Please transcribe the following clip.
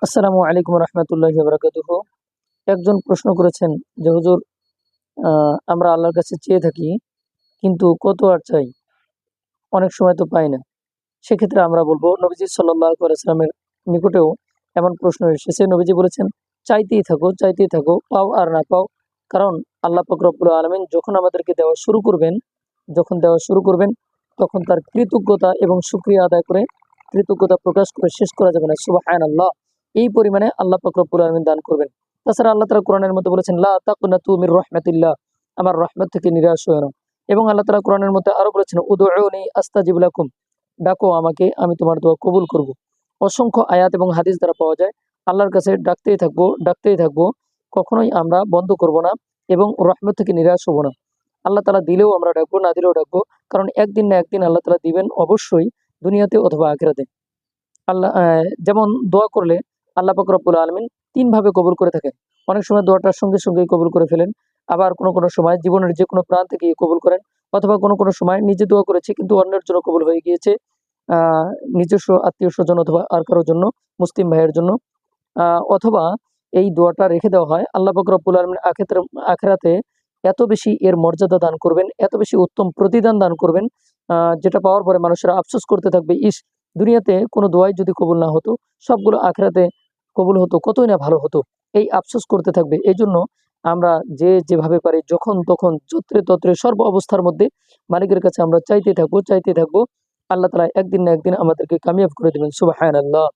আসসালামু আলাইকুম রহমতুল্লাহি ওয়া বারাকাতুহু। একজন প্রশ্ন করেছেন যে হুজুর, আমরা আল্লাহর কাছে চেয়ে থাকি কিন্তু কত আর চাই, অনেক সময় তো পাই না। সেক্ষেত্রে আমরা বলবো নবীজি সাল্লাল্লাহু আলাইহি ওয়াসাল্লামের নিকটেও এমন প্রশ্ন এসেছে। নবীজি বলেছেন, চাইতেই থাকো, পাও আর না পাও। কারণ আল্লাহ পাক রব্বুল আলামিন যখন আমাদেরকে দেওয়া শুরু করবেন তখন তার কৃতজ্ঞতা এবং শুকরিয়া আদায় করে, কৃতজ্ঞতা প্রকাশ করে শেষ করা যাবে না। সুবহানাল্লাহ, এই পরিমাণে আল্লাহ পাক রব্বুল আলামিন দান করবেন। তাছাড়া আল্লাহ তাআলা কোরআনের মধ্যে বলেছেন, লা তাকনাতু মির রাহমাতিল্লাহ, আমার রহমত থেকে নিরাশ হয়ো না। এবং আল্লাহ তাআলা কোরআনের মধ্যে আরো বলেছেন, উদউনি আস্তাজিব লাকুম, ডাকো আমাকে, আমি তোমার দোয়া কবুল করব। অসংখ্য আয়াত এবং হাদিস দ্বারা পাওয়া যায় আল্লাহর কাছে ডাকতেই থাকবো, কখনোই আমরা বন্ধ করব না এবং রহমত থেকে নিরাশ হব না। আল্লাহ তাআলা দিলেও আমরা ডাকবো, না দিলেও ডাকবো, কারণ একদিন না একদিন আল্লাহ তাআলা দিবেন অবশ্যই, দুনিয়াতে অথবা আখিরাতে। যেমন দোয়া করলে আল্লাহ পাক রব্বুল আলামিন তিন ভাবে কবুল করে থাকেন। অনেক সময় দোয়াটার সঙ্গে সঙ্গেই কবুল করে ফেলেন, আবার কোনো সময় জীবনের যে কোনো প্রান্ত থেকে কবুল করেন, অথবা কোনো সময় নিজে দোয়া করেছি কিন্তু অন্যের জন্য কবুল হয়ে গিয়েছে, আহ নিজস্ব আত্মীয় স্বজন অথবা আর কারোর জন্য, মুসলিম ভাইয়ের জন্য। অথবা এই দোয়াটা রেখে দেওয়া হয়, আল্লাহ পাক রব্বুল আলামিন আখিরাতে এত বেশি এর মর্যাদা দান করবেন, এত বেশি উত্তম প্রতিদান দান করবেন, যেটা পাওয়ার পরে মানুষেরা আফসোস করতে থাকবে, ইস, দুনিয়াতে কোনো দোয়াই যদি কবুল না হতো, সবগুলো আখিরাতে কবুল হতো, কতই না ভালো হতো, এই আফসোস করতে থাকবে। এই জন্য আমরা যে যেভাবে পারি, যখন তখন, যত্রে তত্রে, সর্ব অবস্থার মধ্যে মালিকের কাছে আমরা চাইতে থাকবো। আল্লাহ তাআলা একদিন না একদিন আমাদেরকে কামিয়াব করে দেবেন। সুবহানাল্লাহ।